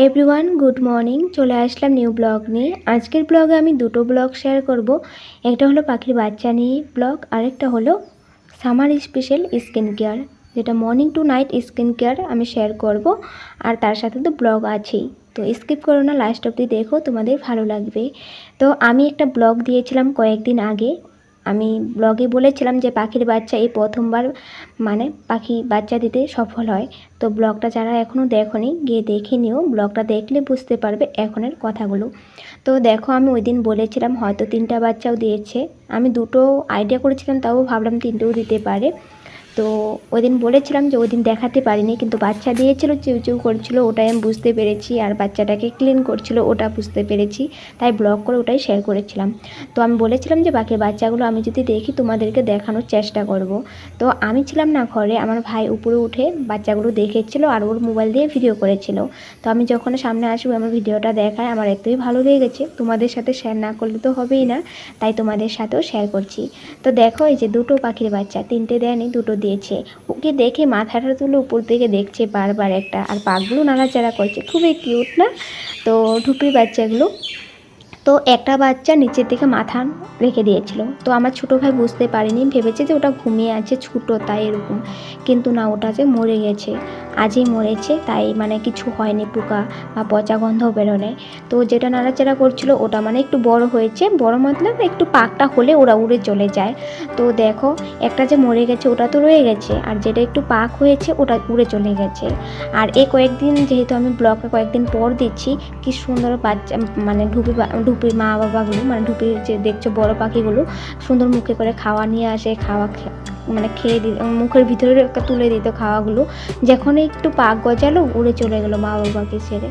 Everyone, good morning. চলে আসলাম new blog নিয়ে। আজকের ব্লগে আমি দুটো ব্লগ শেয়ার করব। একটা হলো পাখির বাচ্চা নিয়ে ব্লগ, আরেকটা হলো সামার স্পেশাল স্কিন কেয়ার, যেটা morning to night skin care আমি শেয়ার করব। আর তার সাথে তো ব্লগ আছেই, তো স্কিপ করো না, লাস্ট অবধি দেখো, তোমাদের ভালো লাগবে। তো আমি একটা ব্লগ দিয়েছিলাম কয়েকদিন আগে। আমি ব্লগে বলেছিলাম যে পাখির বাচ্চা এই প্রথমবার মানে পাখি বাচ্চা দিতে সফল হয়। তো ব্লগটা যারা এখনও দেখোনি গিয়ে দেখে নিও, ব্লগটা দেখলে বুঝতে পারবে এখনের কথাগুলো। তো দেখো, আমি ওই দিন বলেছিলাম হয়তো 3টা বাচ্চাও দিয়েছে। আমি দুটো আইডিয়া করেছিলাম, তাও ভাবলাম 3টেও দিতে পারে। তো ওই দিন বলেছিলাম যে ওই দিন দেখাতে পারিনি, কিন্তু বাচ্চা দিয়েছিল, চিউ চিউ করছিল, ওটাই আমি বুঝতে পেরেছি। আর বাচ্চাটাকে ক্লিন করছিল, ওটা বুঝতে পেরেছি, তাই ব্লগ করে ওটাই শেয়ার করেছিলাম। তো আমি বলেছিলাম যে বাকি বাচ্চাগুলো আমি যদি দেখি তোমাদেরকে দেখানোর চেষ্টা করব। তো আমি ছিলাম না ঘরে, আমার ভাই উপরে উঠে বাচ্চাগুলো দেখেছিল আর ওর মোবাইল দিয়ে ভিডিও করেছিল। তো আমি যখন সামনে আসবো আমার ভিডিওটা দেখায়, আমার এতই ভালো লেগেছে, তোমাদের সাথে শেয়ার না করলে তো হবেই না, তাই তোমাদের সাথেও শেয়ার করছি। তো দেখো, এই যে দুটো পাখির বাচ্চা, 3টে দেয়নি, দুটো দিয়েছে। ওকে দেখে মাথাটা তুলে উপর দিকে দেখছে বারবার একটা, আর পাগুলো নাড়াচাড়া করছে, খুবই কিউট না? তো ঢুপির বাচ্চাগুলো। তো একটা বাচ্চা নিচের দিকে মাথা রেখে দিয়েছিল। তো আমার ছোটো ভাই বুঝতে পারেনি, ভেবেছে যে ওটা ঘুমিয়ে আছে ছোটো, তাই এরকম। কিন্তু না, ওটা যে মরে গেছে, আজই মরেছে, তাই মানে কিছু হয়নি, পোকা বা পচা গন্ধও বেরোনে। তো যেটা নাড়াচাড়া করছিল ওটা মানে একটু বড় হয়েছে, বড় মতলব একটু পাকটা হলে ওরা উড়ে চলে যায়। তো দেখো, একটা যে মরে গেছে ওটা তো রয়ে গেছে, আর যেটা একটু পাক হয়েছে ওটা উড়ে চলে গেছে। আর এই কয়েকদিন যেহেতু আমি ব্লগে কয়েকদিন পর দিচ্ছি, কি সুন্দর বাচ্চা মানে ঢুপির মা বাবাগুলো, মানে ঢুপির যে দেখছো বড় পাখিগুলো, সুন্দর মুখে করে খাওয়া নিয়ে আসে, খাওয়া মানে খেয়ে মুখের ভিতরে একটা তুলে দিত খাওয়াগুলো। যখনই একটু পাক গজালো উড়ে চলে গেলো মা বাবাকে ছেড়ে।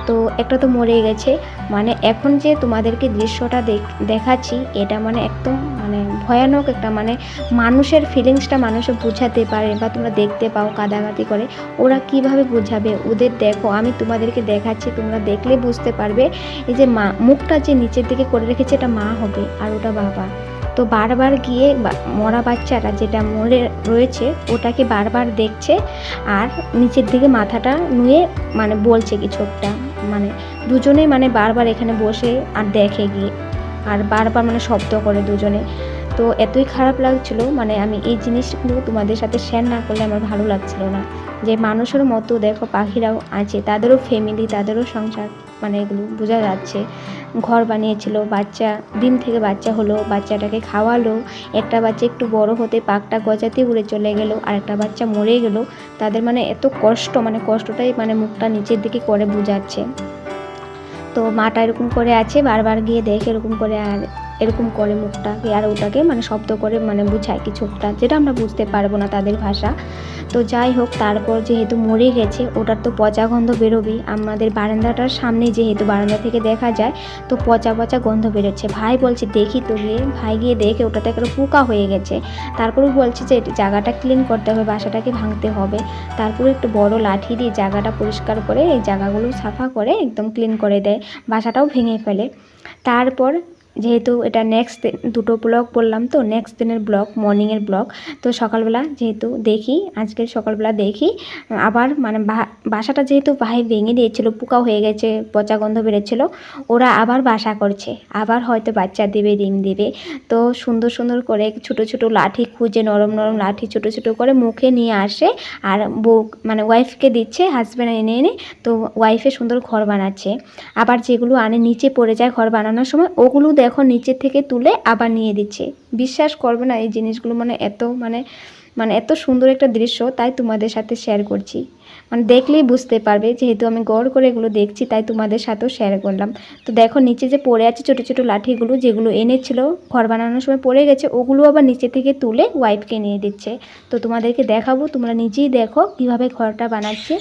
তো একটা তো মরে গেছে। মানে এখন যে তোমাদেরকে দৃশ্যটা দেখাচ্ছি, এটা মানে একদম মানে ভয়ানক একটা, মানে মানুষের ফিলিংসটা মানুষে বোঝাতে পারে, বা তোমরা দেখতে পাও কাদাকাতি করে, ওরা কিভাবে বোঝাবে ওদের। দেখো, আমি তোমাদেরকে দেখাচ্ছি, তোমরা দেখলে বুঝতে পারবে। এই যে মা মুখটা যে নিচের দিকে করে রেখেছে, এটা মা হবে আর ওটা বাবা। তো বারবার গিয়ে মরা বাচ্চারা যেটা মরে রয়েছে ওটাকে বারবার দেখছে, আর নিচের দিকে মাথাটা নুয়ে মানে বলছে কিছু একটা, মানে দুজনে মানে বারবার এখানে বসে আর দেখে গিয়ে, আর বারবার মানে শব্দ করে দুজনে। তো এতই খারাপ লাগছিল, মানে আমি এই জিনিসগুলো তোমাদের সাথে শেয়ার না করলে আমার ভালো লাগছিল না। যে মানুষের মতো দেখো পাখিরাও আছে, তাদেরও ফ্যামিলি, তাদেরও সংসার, মানে এগুলো বোঝা যাচ্ছে। ঘর বানিয়েছিল, বাচ্চা ডিম থেকে বাচ্চা হলো, বাচ্চাটাকে খাওয়ালো, একটা বাচ্চা একটু বড় হতে পাকটা গজাতে উড়ে চলে গেল, আর একটা বাচ্চা মরে গেল। তাদের মানে এত কষ্ট, মানে কষ্টটাই মানে মুখটা নিচের দিকে করে বোঝাচ্ছে। তো মাটা এরকম করে আছে, বারবার গিয়ে দেখে এরকম করে, আর এরকম করে মুখটাকে আর ওটাকে মানে শব্দ করে মানে বোঝায় কিছু একটা, যেটা আমরা বুঝতে পারবো না তাদের ভাষা। তো যাই হোক, তারপর যেহেতু মরে গেছে ওটার তো পচা গন্ধ বেরোবেই। আমাদের বারান্দাটার সামনে, যেহেতু বারান্দা থেকে দেখা যায়, তো পচা পচা গন্ধ বেরোচ্ছে। ভাই বলছে দেখি তো, গিয়ে ভাই গিয়ে দেখে ওটাতে একটা পোকা হয়ে গেছে। তারপরেও বলছে যে জায়গাটা ক্লিন করতে হবে, বাসাটাকে ভাঙতে হবে। তারপরে একটু বড় লাঠি দিয়ে জায়গাটা পরিষ্কার করে, এই জায়গাগুলো সাফা করে একদম ক্লিন করে দেয়, বাসাটাও ভেঙে ফেলে। তারপর যেহেতু এটা নেক্সট দুটো ব্লগ বললাম, তো নেক্সট দিনের ব্লগ, মর্নিংয়ের ব্লগ। তো সকালবেলা যেহেতু দেখি, আজকের সকালবেলা দেখি আবার মানে বাসাটা যেহেতু ভাই ভেঙে দিয়েছিল, পোকা হয়ে গেছে, পচা গন্ধ বেরোচ্ছিলো, ওরা আবার বাসা করছে, আবার হয়তো বাচ্চা দেবে, ডিম দেবে। তো সুন্দর সুন্দর করে ছোটো ছোটো লাঠি খুঁজে, নরম নরম লাঠি ছোটো ছোটো করে মুখে নিয়ে আসে, আর বউ মানে ওয়াইফকে দিচ্ছে, হাজব্যান্ড এনে এনে। তো ওয়াইফে সুন্দর ঘর বানাচ্ছে। আবার যেগুলো আনে নিচে পড়ে যায় ঘর বানানোর সময়, ওগুলো দেখো নিচের থেকে তুলে আবার নিয়ে দিচ্ছে। বিশ্বাস করবে না, এই জিনিসগুলো মানে এত মানে মানে এত সুন্দর একটা দৃশ্য, তাই তোমাদের সাথে শেয়ার করছি। মানে দেখলেই বুঝতে পারবে, যেহেতু আমি গড় করে এগুলো দেখছি, তাই তোমাদের সাথেও শেয়ার করলাম। তো দেখো নিচে যে পড়ে আছে ছোটো ছোটো লাঠিগুলো, যেগুলো এনেছিল ঘর বানানোর সময় পড়ে গেছে, ওগুলো আবার নিচে থেকে তুলে ওয়াইফকে নিয়ে দিচ্ছে। তো তোমাদেরকে দেখাবো, তোমরা নিজেই দেখো কীভাবে ঘরটা বানাচ্ছে।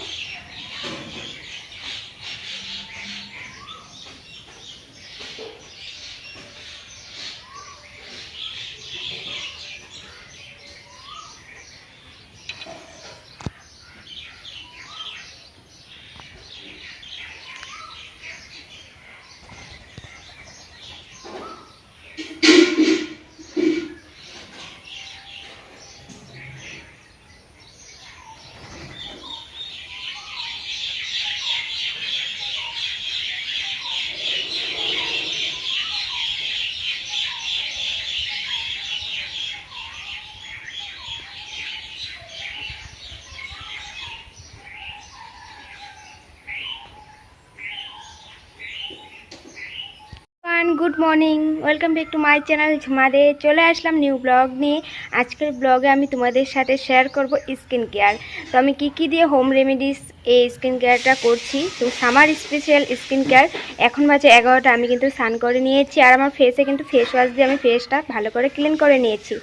Good morning, welcome back to my channel ঝুমাদে। চলে আসলাম নিউ ব্লগ নিয়ে। আজকের ব্লগে আমি তোমাদের সাথে শেয়ার করব স্কিন কেয়ার। তো আমি কি দিয়ে হোম রেমেডিস এই স্কিন কেয়ারটা করছি। তো সামার স্পেশাল স্কিন কেয়ার। এখন বাজে 11টা। আমি কিন্তু স্নান করে নিয়েছি আর আমার ফেসে কিন্তু ফেস ওয়াশ দিয়ে আমি ফেসটা ভালো করে ক্লিন করে নিয়েছি।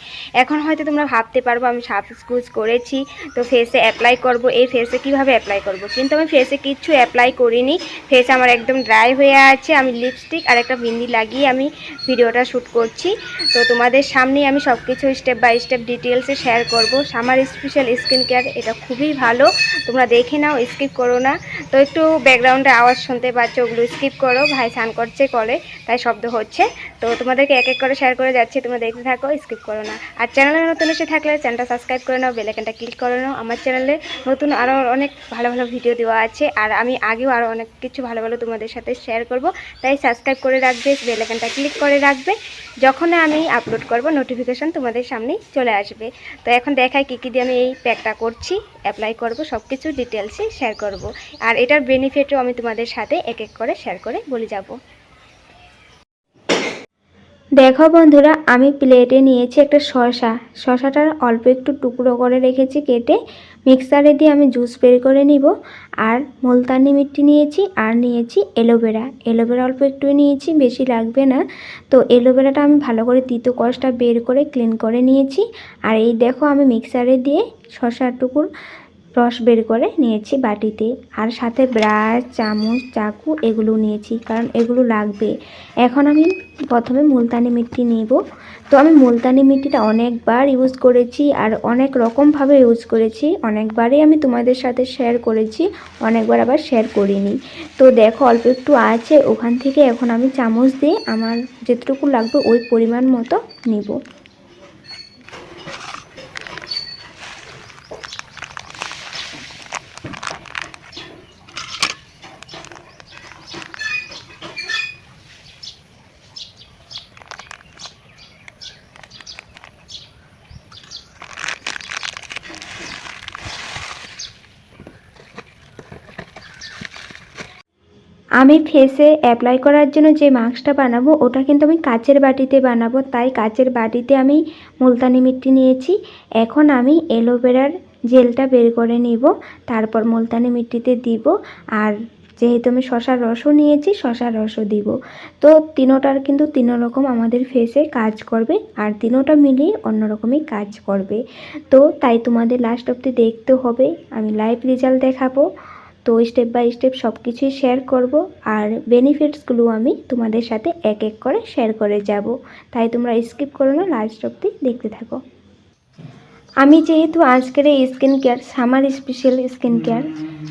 এখন হয়তো তোমরা ভাবতে পারবো আমি সাবস্ক্রাইব করেছি, তো ফেসে অ্যাপ্লাই করব। এই ফেসে কিভাবে অ্যাপ্লাই করব, কিন্তু আমি ফেসে কিচ্ছু অ্যাপ্লাই করিনি। ফেস আমার একদম ড্রাই হয়ে আছে। আমি লিপস্টিক আর একটা বিন্দি লাগিয়ে আমি ভিডিওটা শ্যুট করছি। তো তোমাদের সামনেই আমি সব কিছু স্টেপ বাই স্টেপ ডিটেলসে শেয়ার করব। সামার স্পেশাল স্কিন কেয়ার, এটা খুবই ভালো, তোমরা দেখে নাও, স্কিপ করো না। তো একটু ব্যাকগ্রাউন্ডে আওয়াজ শুনতে পাচ্ছ, ওগুলো স্কিপ করো, ভাই স্নান করছে কলে, তাই শব্দ হচ্ছে। তো তোমাদেরকে এক এক করে শেয়ার করে যাচ্ছি, তোমরা দেখতে থাকো, স্কিপ করো না। আর চ্যানেলে নতুন এসে থাকলে চ্যানেলটা সাবস্ক্রাইব করে নাও, বেল আইকনটা ক্লিক করে নাও। আমার চ্যানেলে নতুন আরও অনেক ভালো ভালো ভিডিও দেওয়া আছে, আর আমি আগেও আরও অনেক কিছু ভালো ভালো তোমাদের সাথে শেয়ার করব, তাই সাবস্ক্রাইব করে রাখবে, বেল আইকনটা ক্লিক করে রাখবে। যখন আমি আপলোড করব নোটিফিকেশন তোমাদের সামনেই চলে আসবে। তো এখন দেখাই কী দিয়ে আমি এই প্যাকটা করছি, অ্যাপ্লাই করব, সব কিছু ডিটেলসে শেয়ার করব। আর এটার বেনিফিটও আমি তোমাদের সাথে এক এক করে শেয়ার করে বলে যাব। দেখো বন্ধুরা, আমি প্লেটে নিয়েছি একটা শসাটার অল্প একটু টুকরো করে রেখেছি কেটে, মিক্সারে দিয়ে আমি জুস বের করে নিব। আর মুলতানি মিট্টি নিয়েছি, আর নিয়েছি এলোভেরা অল্প একটু নিয়েছি, বেশি লাগবে না। তো এলোভেরাটা আমি ভালো করে তিতো কষটা বের করে ক্লিন করে নিয়েছি। আর এই দেখো আমি মিক্সারে দিয়ে শসার টুকুর রস বের করে নিয়েছি বাটিতে। আর সাথে ব্রাশ, চামচ, চাকু এগুলো নিয়েছি, কারণ এগুলো লাগবে। এখন আমি প্রথমে মুলতানি মিট্টি নিব। তো আমি মুলতানি মিট্টিটা অনেকবার ইউজ করেছি আর অনেক রকমভাবে ইউজ করেছি, অনেকবারই আমি তোমাদের সাথে শেয়ার করেছি, অনেকবার আবার শেয়ার করিনি। তো দেখো অল্প একটু আছে, ওখান থেকে এখন আমি চামচ দিয়ে আমার যেটুকু লাগবে ওই পরিমাণ মতো নিব। আমি ফেসে অ্যাপ্লাই করার জন্য যে মাস্কটা বানাবো ওটা কিন্তু আমি কাচের বাটিতে বানাবো, তাই কাচের বাটিতে আমি মুলতানি মিট্টি নিয়েছি। এখন আমি অ্যালোভেরার জেলটা বের করে নিব, তারপর মুলতানি মিট্টিতে দিব। আর যেহেতু আমি শসার রসও নিয়েছি, শসার রসও দিব। তো তিনোটার কিন্তু তিনো রকম আমাদের ফেসে কাজ করবে, আর তিনোটা মিলিয়ে অন্যরকমই কাজ করবে। তো তাই তোমাদের লাস্ট অবধি দেখতে হবে, আমি লাইভ রেজাল্ট দেখাবো। তো স্টেপ বাই স্টেপ সব কিছুই শেয়ার করব, আর বেনিফিটসগুলো আমি তোমাদের সাথে এক এক করে শেয়ার করে যাব, তাই তোমরা স্কিপ করো না, লাস্ট অবধি দেখতে থাকো। আমি যেহেতু আজকের এই skin care summer special skin care,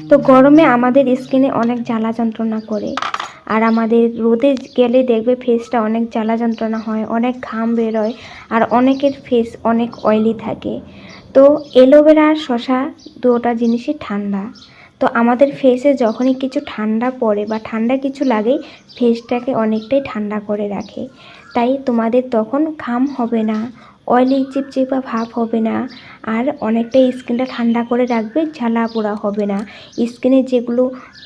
তো গরমে আমাদের স্কিনে অনেক জ্বালা যন্ত্রণা করে, আর আমাদের রোদে গেলে দেখবে ফেসটা অনেক জ্বালা যন্ত্রণা হয়, অনেক ঘাম বেরোয়, আর অনেকের ফেস অনেক অয়েলি থাকে। তো অ্যালোভেরা আর শসা দুটো জিনিসই ঠান্ডা। তো আমাদের ফেসে যখনই কিছু ঠান্ডা পড়ে বা ঠান্ডা কিছু লাগে, ফেসটাকে অনেকটাই ঠান্ডা করে রাখে। তাই তোমাদের তখন ঘাম হবে না, অয়েলি চিপচিপা ভাব হবে না, আর অনেকটাই স্কিনটা ঠান্ডা করে রাখবে, জ্বালা পোড়া হবে না। স্কিনে যেগুলো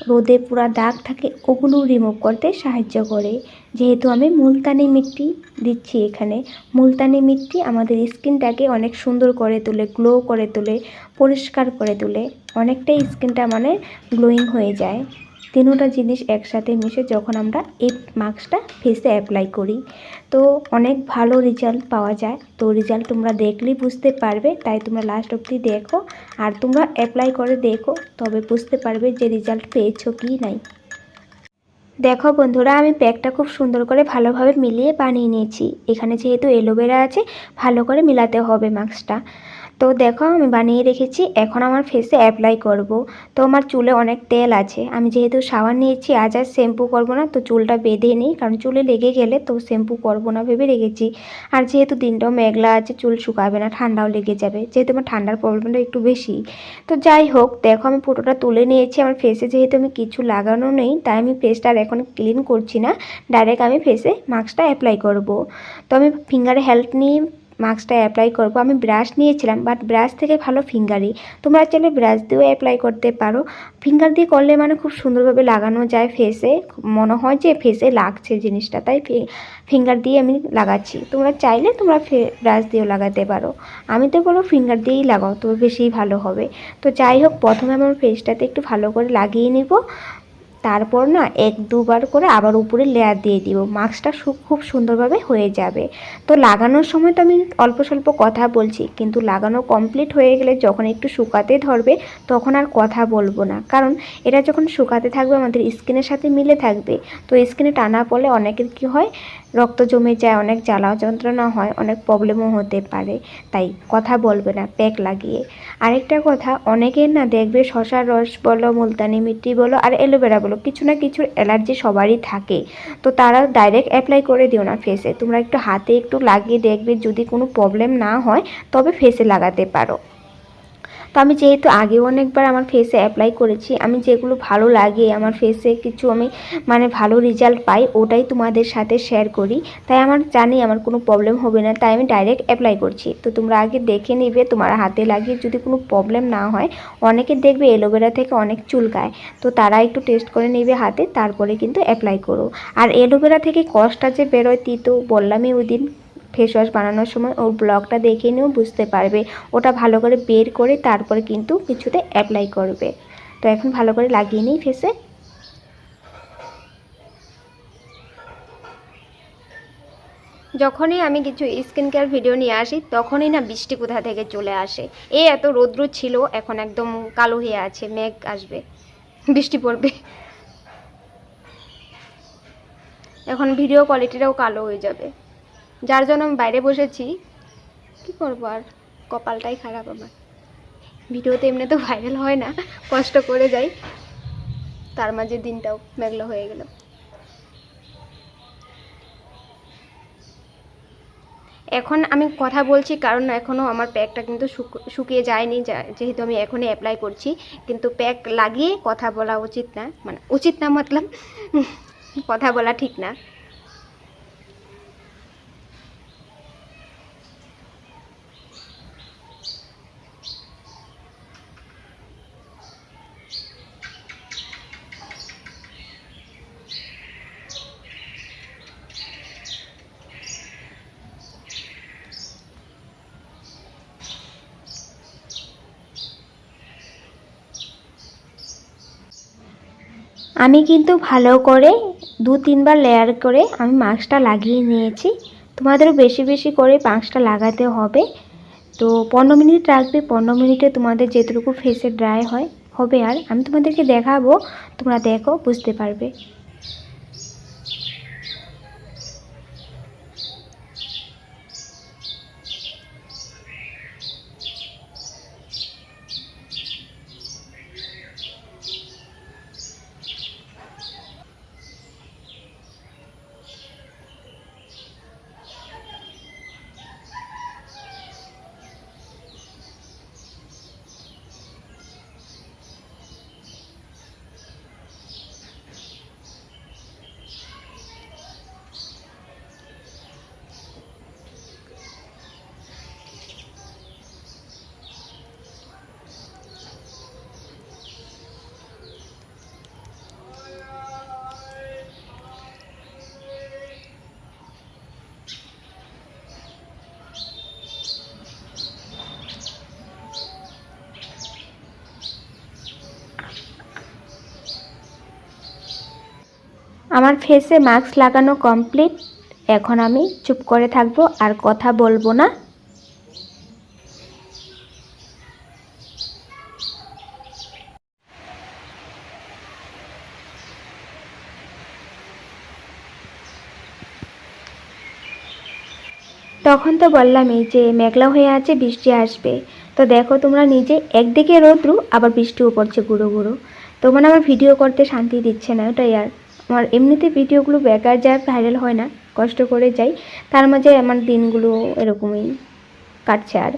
রোদে পুরা দাগ থাকে ওগুলো রিমুভ করতে সাহায্য করে। যেহেতু আমি মুলতানি মিট্টি দিচ্ছি এখানে, মুলতানি মিট্টি আমাদের স্কিনটাকে অনেক সুন্দর করে তোলে, গ্লো করে তোলে, পরিষ্কার করে তোলে, অনেকটাই স্কিনটা মানে গ্লোয়িং হয়ে যায়। তিনোটা জিনিস একসাথে মিশে যখন আমরা এই মাস্কটা ফেসে অ্যাপ্লাই করি, তো অনেক ভালো রেজাল্ট পাওয়া যায়। তো রেজাল্ট তোমরা দেখলেই বুঝতে পারবে, তাই তোমরা লাস্ট অবধি দেখো, আর তোমরা অ্যাপ্লাই করে দেখো, তবে বুঝতে পারবে যে রেজাল্ট পেয়েছো কি নাই। দেখো বন্ধুরা, আমি প্যাকটা খুব সুন্দর করে ভালোভাবে মিলিয়ে বানিয়ে নিয়েছি। এখানে যেহেতু অ্যালোভেরা আছে, ভালো করে মিলাতে হবে মাস্কটা। তো দেখো আমি বানিয়ে রেখেছি, এখন আমার ফেসে অ্যাপ্লাই করব। তো আমার চুলে অনেক তেল আছে, আমি যেহেতু শাওয়ার নিয়েছি, আজ আর শ্যাম্পু করবো না, তো চুলটা বেঁধে নিই, কারণ চুলে লেগে গেলে তো শ্যাম্পু করবো না ভেবে রেখেছি। আর যেহেতু দিনটাও মেঘলা আছে, চুল শুকাবে না, ঠান্ডাও লেগে যাবে, যেহেতু আমার ঠান্ডার প্রবলেমটা একটু বেশি। তো যাই হোক, দেখো আমি পুরোটা তুলে নিয়েছি। আমার ফেসে যেহেতু আমি কিছু লাগানো নেই, তাই আমি ফেসটা আর এখন ক্লিন করছি না, ডাইরেক্ট আমি ফেসে মাস্কটা অ্যাপ্লাই করব। তো আমি ফিঙ্গারে হেল্প নিয়ে মাস্কটা অ্যাপ্লাই করব। আমি ব্রাশ নিয়েছিলাম, বাট ব্রাশ থেকে ভালো ফিঙ্গারই। তোমরা চাইলে ব্রাশ দিয়েও অ্যাপ্লাই করতে পারো। ফিঙ্গার দিয়ে করলে মানে খুব সুন্দরভাবে লাগানো যায় ফেসে, মনে হয় যে ফেসে লাগছে জিনিসটা, তাই ফিঙ্গার দিয়ে আমি লাগাচ্ছি। তোমরা চাইলে তোমরা ব্রাশ দিয়েও লাগাতে পারো। আমি তো বলো ফিঙ্গার দিয়েই লাগাও, তো বেশিই ভালো হবে। তো যাই হোক, প্রথমে আমার ফেসটাতে একটু ভালো করে লাগিয়ে নেব, তারপর না 1-2 বার করে আবার উপরে লেয়ার দিয়ে দিব। মাস্কটা খুব সুন্দরভাবে হয়ে যাবে। তো লাগানোর সময় তো আমি অল্প স্বল্প কথা বলছি, কিন্তু লাগানো কমপ্লিট হয়ে গেলে যখন একটু শুকাতে ধরবে তখন আর কথা বলবো না, কারণ এটা যখন শুকাতে থাকবে আমাদের স্কিনের সাথে মিলে থাকবে। তো স্কিনে টানা পড়লে অনেকের কি হয়, রক্ত জমে যায়, অনেক জ্বালা যন্ত্রণা হয়, অনেক প্রবলেমও হতে পারে। তাই কথা বলবে না প্যাক লাগিয়ে। আরেকটা কথা, অনেকের না দেখবে শসার রস বলো, মুলতানি মিট্টি বলো আর অ্যালোভেরা বলো, কিছু না কিছুর অ্যালার্জি সবারই থাকে। তো তারা ডাইরেক্ট অ্যাপ্লাই করে দিও না ফেসে, তোমরা একটু হাতে একটু লাগিয়ে দেখবে, যদি কোনো প্রবলেম না হয় তবে ফেসে লাগাতে পারো। তো আমি যেহেতু আগেও অনেকবার আমার ফেসে অ্যাপ্লাই করেছি, আমি যেগুলো ভালো লাগে আমার ফেসে কিছু আমি মানে ভালো রেজাল্ট পাই, ওটাই তোমাদের সাথে শেয়ার করি। তাই আমার জানি আমার কোনো প্রবলেম হবে না, তাই আমি ডাইরেক্ট অ্যাপ্লাই করছি। তো তোমরা আগে দেখে নিবে, তোমার হাতে লাগিয়ে যদি কোনো প্রবলেম না হয়। অনেকে দেখবে অ্যালোভেরা থেকে অনেক চুলকায়, তো তারা একটু টেস্ট করে নেবে হাতে, তারপরে কিন্তু অ্যাপ্লাই করো। আর অ্যালোভেরা থেকে কষটা যে বেরোয় তিতো, বললামই ওই দিন ফেস ওয়াশ বানানোর সময়, ওর ব্লগটা দেখে নিয়েও বুঝতে পারবে। ওটা ভালো করে বের করে তারপরে কিন্তু কিছুতে অ্যাপ্লাই করবে। তো এখন ভালো করে লাগিয়ে নিই ফেসে। যখনই আমি কিছু স্কিন কেয়ার ভিডিও নিয়ে আসি, তখনই না বৃষ্টি কোথা থেকে চলে আসে। এত রৌদ্র ছিল, এখন একদম কালো হয়ে আছে, মেঘ আসবে, বৃষ্টি পড়বে। এখন ভিডিও কোয়ালিটিটাও কালো হয়ে যাবে, যার জন্য আমি বাইরে বসেছি। কি করবো আর, কপালটাই খারাপ আমার। ভিডিওতে এমনি তো ভাইরাল হয় না, কষ্ট করে যাই, তার মাঝে দিনটাও মেঘলা হয়ে গেল। এখন আমি কথা বলছি কারণ এখনও আমার প্যাকটা কিন্তু শুকিয়ে যায়নি, যেহেতু আমি এখনই অ্যাপ্লাই করছি। কিন্তু প্যাক লাগিয়ে কথা বলা উচিত না, মানে উচিত না মতলব কথা বলা ঠিক না। আমি কিন্তু ভালো করে 2-3 বার লেয়ার করে আমি মাস্কটা লাগিয়ে নিয়েছি। তোমাদেরও বেশি বেশি করে মাস্কটা লাগাতে হবে। তো 15 মিনিট রাখবে, 15 মিনিটে তোমাদের যেটুকু ফেসে ড্রাই হবে। আর আমি তোমাদেরকে দেখাবো, তোমরা দেখো, বুঝতে পারবে। আমার ফেসে মাস্ক লাগানো কমপ্লিট। এখন আমি চুপ করে থাকবো, আর কথা বলবো না। তখন তো বললামই যে মেঘলা হয়ে আছে, বৃষ্টি আসবে। তো দেখো তোমরা নিজে, একদিকে রৌদ্র আবার বৃষ্টিও পড়ছে গুঁড়ো গুঁড়ো। তো মানে আমার ভিডিও করতে শান্তি দিচ্ছে না, ওটাই। আর আমার এমনিতে ভিডিওগুলো বেকার যায়, ভাইরাল হয় না, কষ্ট করে যাই, তার মাঝে আমার দিনগুলো এরকমই কাটছে আর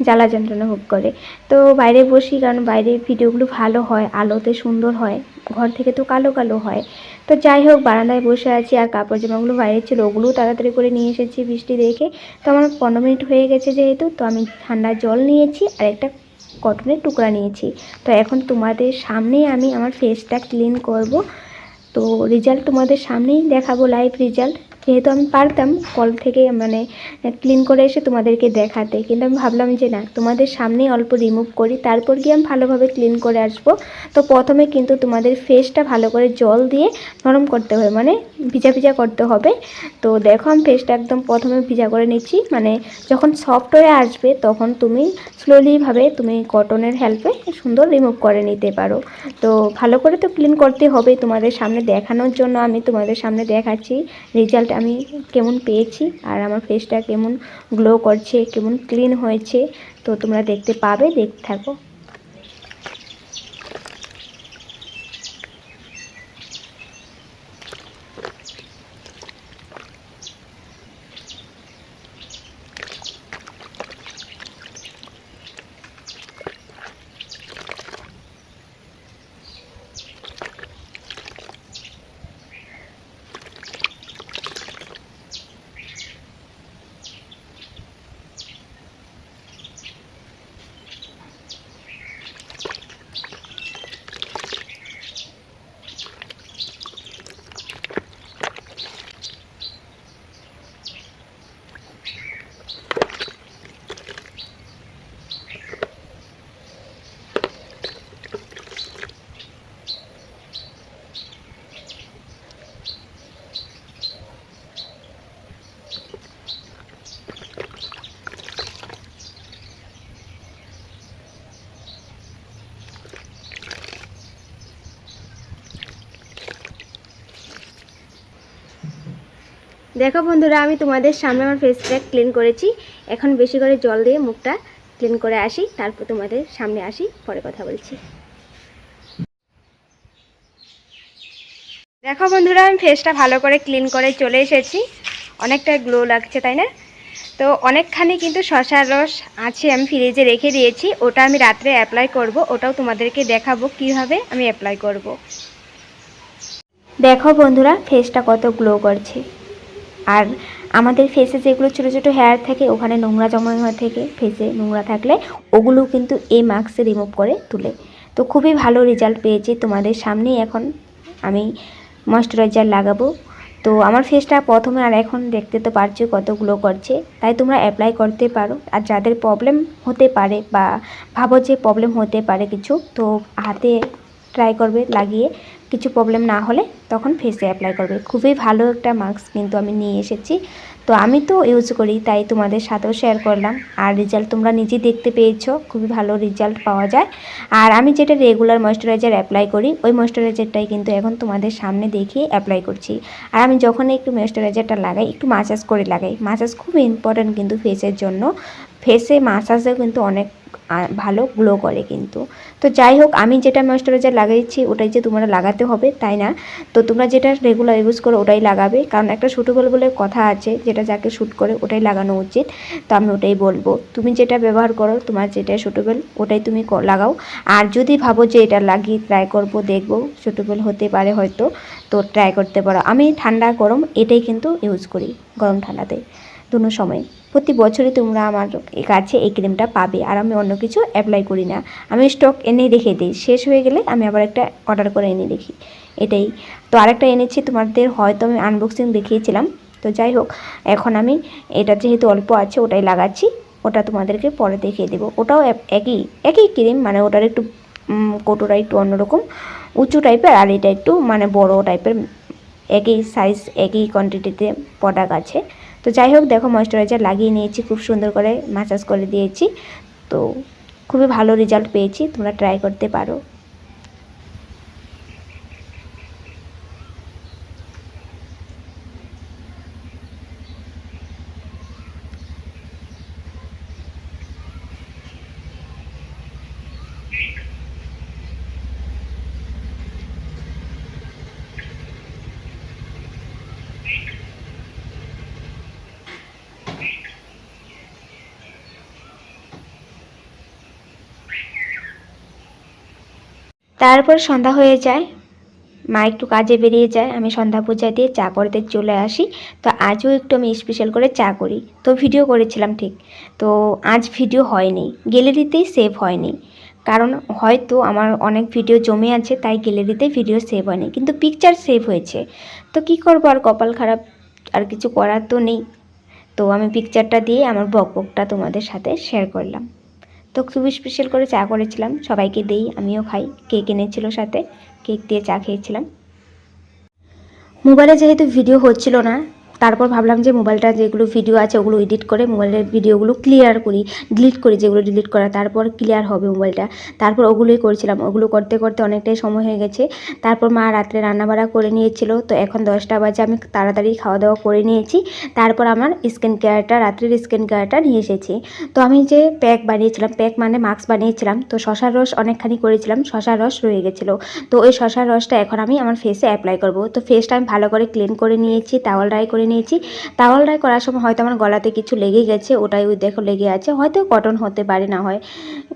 জ্বালা যন্ত্রণা ভোগ করে। তো বাইরে বসি, কারণ বাইরে ভিডিওগুলো ভালো হয়, আলোতে সুন্দর হয়, ঘর থেকে তো কালো কালো হয়। তো যাই হোক, বারান্দায় বসে আছি আর কাপড় জামাগুলো বাইরে ছিল ওগুলোও তাড়াতাড়ি করে নিয়ে এসেছি বৃষ্টি দেখে। তো আমার 15 মিনিট হয়ে গেছে যেহেতু, তো আমি ঠান্ডা জল নিয়েছি আর একটা কটনের টুকরা নিয়েছি। তো এখন তোমাদের সামনেই আমি আমার ফেসটা ক্লিন করব। তো রেজাল্ট তোমাদের সামনেই দেখাবো, লাইভ রেজাল্ট। যেহেতু আমি পারতাম কল থেকে মানে ক্লিন করে এসে তোমাদেরকে দেখাতে, কিন্তু আমি ভাবলাম যে না, তোমাদের সামনেই অল্প রিমুভ করি, তারপর গিয়ে আমি ভালোভাবে ক্লিন করে আসবো। তো প্রথমে কিন্তু তোমাদের ফেসটা ভালো করে জল দিয়ে নরম করতে হবে, মানে ভিজা ভিজা করতে হবে। তো দেখো আমি ফেসটা একদম প্রথমে ভিজা করে নিচ্ছি, মানে যখন সফট হয়ে আসবে তখন তুমি স্লোলিভাবে তুমি কটনের হেল্পে সুন্দর রিমুভ করে নিতে পারো। তো ভালো করে তো ক্লিন করতে হবে, তোমাদের সামনে দেখানোর জন্য আমি তোমাদের সামনে দেখাচ্ছি রেজাল্ট আমি কেমন পেয়েছি আর আমার ফেসটা কেমন গ্লো করছে, কেমন ক্লিন হয়েছে। তো তোমরা দেখতে পাবে, দেখতে থাকো। দেখো বন্ধুরা, আমি তোমাদের সামনে আমার ফেসটা ক্লিন করেছি। এখন বেশি করে জল দিয়ে মুখটা ক্লিন করে আসি, তারপর তোমাদের সামনে আসি, পরে কথা বলছি। দেখো বন্ধুরা, আমি ফেসটা ভালো করে ক্লিন করে চলে এসেছি। অনেকটা গ্লো লাগছে, তাই না? তো অনেকখানি কিন্তু শসার রস আছে, আমি ফ্রিজে রেখে দিয়েছি। ওটা আমি রাত্রে অ্যাপ্লাই করব, ওটাও তোমাদেরকে দেখাবো কীভাবে আমি অ্যাপ্লাই করব। দেখো বন্ধুরা, ফেসটা কত গ্লো করছে। আর আমাদের ফেসে যেগুলো ছোটো ছোটো হেয়ার থাকে, ওখানে নোংরা জমা হয়ে থেকে, ফেসে নোংরা থাকলে ওগুলো কিন্তু এই মাস্কে রিমুভ করে তুলে। তো খুবই ভালো রেজাল্ট পেয়েছি। তোমাদের সামনেই এখন আমি ময়েশ্চারাইজার লাগাবো। তো আমার ফেসটা প্রথমে আর এখন দেখতে তো পারছো কত গ্লো করছে, তাই তোমরা অ্যাপ্লাই করতে পারো। আর যাদের প্রবলেম হতে পারে বা ভাবো যে প্রবলেম হতে পারে কিছু, তো হাতে ট্রাই করবে লাগিয়ে, কিছু প্রবলেম না হলে তখন ফেসে অ্যাপ্লাই করবে। খুবই ভালো একটা মাস্ক কিন্তু আমি নিয়ে এসেছি। তো আমি তো ইউজ করি, তাই তোমাদের সাথেও শেয়ার করলাম। আর রেজাল্ট তোমরা নিজে দেখতে পেয়েছো, খুবই ভালো রেজাল্ট পাওয়া যায়। আর আমি যেটা রেগুলার ময়েশ্চারাইজার অ্যাপ্লাই করি, ওই ময়েশ্চারাইজারটাই কিন্তু এখন তোমাদের সামনে দেখিয়ে অ্যাপ্লাই করছি। আর আমি যখন একটু ময়েশ্চারাইজারটা লাগাই, একটু মাসাজ করে লাগাই। মাসাজ খুব ইম্পর্ট্যান্ট কিন্তু ফেসের জন্য। ফেসে মাসাজেও কিন্তু অনেক ভালো গ্লো করে কিন্তু। তো যাই হোক, আমি যেটা ময়েশ্চারাইজার লাগাইছি ওটাই যে তোমরা লাগাতে হবে তাই না। তো তোমরা যেটা রেগুলার ইউজ করো ওটাই লাগাবে, কারণ একটা সুটেবল বলে কথা আছে, যেটা যাকে শ্যুট করে ওটাই লাগানো উচিত। তো আমি ওটাই বলবো, তুমি যেটা ব্যবহার করো, তোমার যেটা সুটেবল ওটাই তুমি লাগাও। আর যদি ভাবো যে এটা লাগিয়ে ট্রাই করব, দেখবো সুটেবল হতে পারে হয়তো, তো ট্রাই করতে পারো। আমি ঠান্ডা গরম এটাই কিন্তু ইউজ করি, গরম ঠান্ডাতে দুটো সময়। প্রতি বছরই তোমরা আমার কাছে এই ক্রিমটা পাবে। আর আমি অন্য কিছু অ্যাপ্লাই করি না, আমি স্টক এনে রেখে দিই, শেষ হয়ে গেলে আমি আবার একটা অর্ডার করে এনে দেখি, এটাই। তো আরেকটা এনেছি, তোমাদের হয়তো আমি আনবক্সিং দেখিয়েছিলাম। তো যাই হোক, এখন আমি এটা যেহেতু অল্প আছে ওটাই লাগাচ্ছি, ওটা তোমাদেরকে পরে দেখিয়ে দেবো। ওটাও একই একই ক্রিম, মানে ওটার একটু কৌটোটা একটু অন্যরকম উঁচু টাইপের, আর এটা একটু মানে বড় টাইপের, একই সাইজ একই কোয়ান্টিটিতে প্রোডাক্ট আছে। তো যাই হোক, দেখো ময়েশ্চারাইজার লাগিয়ে নিয়েছি, খুব সুন্দর করে ম্যাসাজ করে দিয়েছি। তো খুবই ভালো রেজাল্ট পেয়েছি, তোমরা ট্রাই করতে পারো। তারপর সন্ধ্যা হয়ে যায়, মা একটু কাজে বেরিয়ে যায়, আমি সন্ধ্যা পূজা দিয়ে চা করতে চলে আসি। তো আজও একটু আমি স্পেশাল করে চা করি, তো ভিডিও করেছিলাম ঠিক। তো আজ ভিডিও হয়নি, গ্যালারিতেই সেভ হয়নি, কারণ হয়তো আমার অনেক ভিডিও জমে আছে তাই গ্যালারিতে ভিডিও সেভ হয়নি, কিন্তু পিকচার সেভ হয়েছে। তো কী করবো, আর কপাল খারাপ, আর কিছু করার তো নেই। তো আমি পিকচারটা দিয়ে আমার বকবকটা তোমাদের সাথে শেয়ার করলাম। তো খুবই স্পেশাল করে চা করেছিলাম, সবাইকে দেই, আমিও খাই। কেক এনেছিল সাথে, কেক দিয়ে চা খেয়েছিলাম। মোবাইলে যেহেতু ভিডিও হচ্ছিল না, তারপর ভাবলাম যে মোবাইলটা যেগুলো ভিডিও আছে ওগুলো এডিট করে মোবাইলের ভিডিওগুলো ক্লিয়ার করি, ডিলিট করি যেগুলো ডিলিট করা, তারপর ক্লিয়ার হবে মোবাইলটা। তারপর ওগুলোই করছিলাম, ওগুলো করতে করতে অনেকটাই সময় হয়ে গেছে। তারপর মা রাত্রে রান্নাবাড়া করে নিয়েছিল, তো এখন 10টা বাজে, আমি তাড়াতাড়ি খাওয়া দাওয়া করে নিয়েছি। তারপর আমার স্কিন কেয়ারটা, রাত্রের স্কিন কেয়ারটা নিয়ে এসেছি। তো আমি যে প্যাক বানিয়েছিলাম, প্যাক মানে মাস্ক বানিয়েছিলাম, তো শশার রস অনেকখানি করেছিলাম, শশার রস রয়ে গেছিলো। তো ওই শশার রসটা এখন আমি আমার ফেসে অ্যাপ্লাই করব। তো ফেসটা আমি ভালো করে ক্লিন করে নিয়েছি, টাওয়াল ড্রাই করে নিয়েছি। টাওয়াল ড্রাই করার সময় হয়তো আমার গলাতে কিছু লেগে গেছে, ওটাই ওই দেখো লেগে আছে, হয়তো কটন হতে পারে, না হয়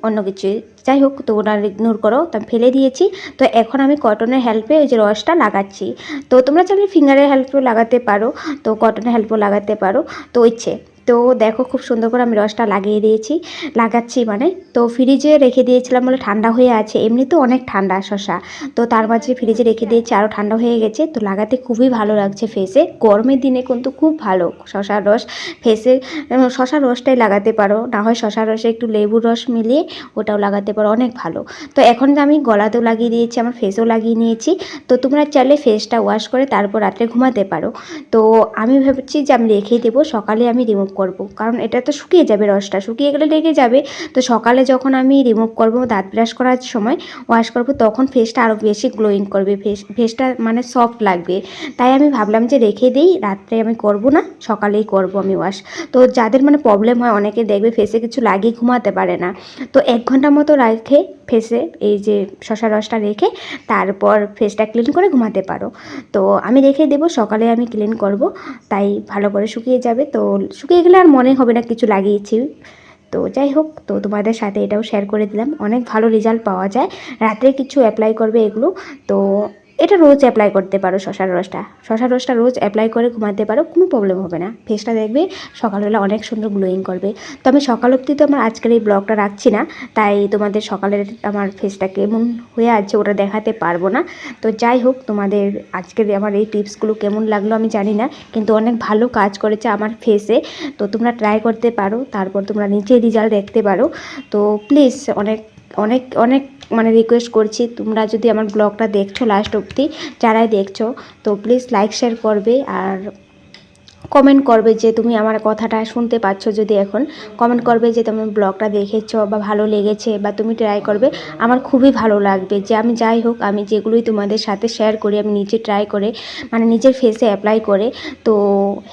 অন্য কিছু, যাই হোক। তো ওটা ইগনোর করো, তো আমি ফেলে দিয়েছি। তো এখন আমি কটনের হেল্পে ওই যে রসটা লাগাচ্ছি। তো তোমরা চাইলে ফিঙ্গারের হেল্পেও লাগাতে পারো, তো কটনের হেল্পও লাগাতে পারো, তো ইচ্ছে। তো দেখো খুব সুন্দর করে আমি রসটা লাগিয়ে দিয়েছি, লাগাচ্ছি মানে। তো ফ্রিজে রেখে দিয়েছিলাম বলে ঠান্ডা হয়ে আছে, এমনিতেও অনেক ঠান্ডা শশা, তো তার মাঝে ফ্রিজে রেখে দিয়েছি, আরও ঠান্ডা হয়ে গেছে। তো লাগাতে খুবই ভালো লাগছে ফেসে, গরমের দিনে কিন্তু খুব ভালো শশার রস ফেসে। শশার রসটাই লাগাতে পারো, না হয় শশার রসে একটু লেবুর রস মিলিয়ে ওটাও লাগাতে পারো, অনেক ভালো। তো এখন আমি গলাতেও লাগিয়ে দিয়েছি, আমার ফেসেও লাগিয়ে নিয়েছি। তো তোমরা চাইলে ফেসটা ওয়াশ করে তারপর রাত্রে ঘুমাতে পারো। তো আমি ভাবছি যে আমি রেখেই দেবো, সকালে আমি রিমুভ করব, কারণ এটা তো শুকিয়ে যাবে, রসটা শুকিয়ে গেলে লেগে যাবে। তো সকালে যখন আমি রিমুভ করব, দাঁত ব্রাশ করার সময় ওয়াশ করব, তখন ফেসটা আরও বেশি গ্লোয়িং করবে, ফেসটা মানে সফট লাগবে। তাই আমি ভাবলাম যে রেখে দিই, রাত্রে আমি করব না, সকালেই করব আমি ওয়াশ। তো যাদের মানে প্রবলেম হয়, অনেকে দেখবে ফেসে কিছু লাগিয়ে ঘুমাতে পারে না, তো 1 ঘন্টা মতো রেখে ফেসে এই যে শশা রসটা রেখে তারপর ফেসটা ক্লিন করে ঘুমাতে পারো। তো আমি রেখে দেবো, সকালে আমি ক্লিন করব, তাই ভালো করে শুকিয়ে যাবে। তো শুকিয়ে গেলে আর মনে হবে না কিছু লাগিয়েছি। তো যাই হোক, তো তোমাদের সাথে এটাও শেয়ার করে দিলাম, অনেক ভালো রেজাল্ট পাওয়া যায়। রাত্রে কিছু অ্যাপ্লাই করবে এগুলো, তো এটা রোজ অ্যাপ্লাই করতে পারো। শশার রসটা রোজ অ্যাপ্লাই করে ঘুমাতে পারো, কোনো প্রবলেম হবে না, ফেসটা দেখবে সকালবেলা অনেক সুন্দর গ্লোয়িং করবে। তো আমি সকাল অবধি তো আমার আজকের এই ব্লগটা রাখছি না, তাই তোমাদের সকালের আমার ফেসটা কেমন হয়ে আছে ওটা দেখাতে পারবো না। তো যাই হোক, তোমাদের আজকের আমার এই টিপসগুলো কেমন লাগলো আমি জানি না, কিন্তু অনেক ভালো কাজ করেছে আমার ফেসে। তো তোমরা ট্রাই করতে পারো, তারপর তোমরা নিচে রেজাল্ট দেখতে পারো। তো প্লিজ অনেক অনেক অনেক মানে রিকোয়েস্ট করছি, তোমরা যদি আমার ব্লগটা দেখছো লাস্ট অবধি, যারাই দেখছো, তো প্লিজ লাইক শেয়ার করবে আর কমেন্ট করবে যে তুমি আমার কথাটা শুনতে পাচ্ছ, যদি এখন কমেন্ট করবে যে তুমি ব্লগটা দেখেছো বা ভালো লেগেছে, বা তুমি ট্রাই করবে। আমার খুবই ভালো লাগবে যে আমি যাই হোক, আমি যেগুলোই তোমাদের সাথে শেয়ার করি আমি নিজে ট্রাই করে, মানে নিজের ফেসে অ্যাপ্লাই করে, তো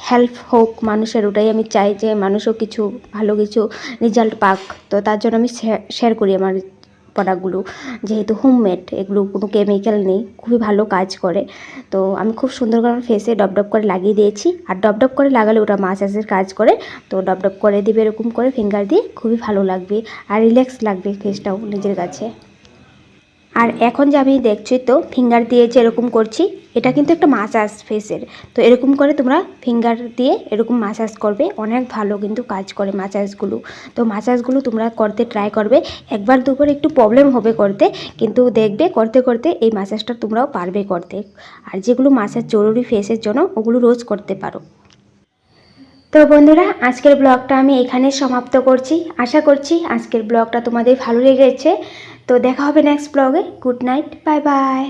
হেল্প হোক মানুষের, ওটাই আমি চাই যে মানুষও কিছু ভালো কিছু রেজাল্ট পাক। তো তার জন্য আমি শেয়ার করি আমার প্রোডাক্টগুলো, যেহেতু হোমমেড, এগুলো কোনো কেমিক্যাল নেই, খুবই ভালো কাজ করে। তো আমি খুব সুন্দর করে ফেসে ডপ করে লাগিয়ে দিয়েছি, আর ডপ করে লাগালে ওটা মাসাজের কাজ করে। তো ডপ করে দিবে এরকম করে ফিঙ্গার দিয়ে, খুবই ভালো লাগবে আর রিল্যাক্স লাগবে ফেসটাও নিজের কাছে। আর এখন যে আমি দেখছি তো ফিঙ্গার দিয়ে যে এরকম করছি, এটা কিন্তু একটা মাসাজ ফেসের। তো এরকম করে তোমরা ফিঙ্গার দিয়ে এরকম মাসাজ করবে, অনেক ভালো কিন্তু কাজ করে মাসাজগুলো। তো মাসাজগুলো তোমরা করতে ট্রাই করবে, একবার দুবার একটু প্রবলেম হবে করতে, কিন্তু দেখবে করতে করতে এই মাসাজটা তোমরাও পারবে করতে। আর যেগুলো মাসাজ জরুরি ফেসের জন্য, ওগুলো রোজ করতে পারো। তো বন্ধুরা, আজকের ব্লগটা আমি এখানে সমাপ্ত করছি। আশা করছি আজকের ব্লগটা তোমাদের ভালো লেগেছে। তো দেখা হবে নেক্সট ব্লগে। Good night, bye bye.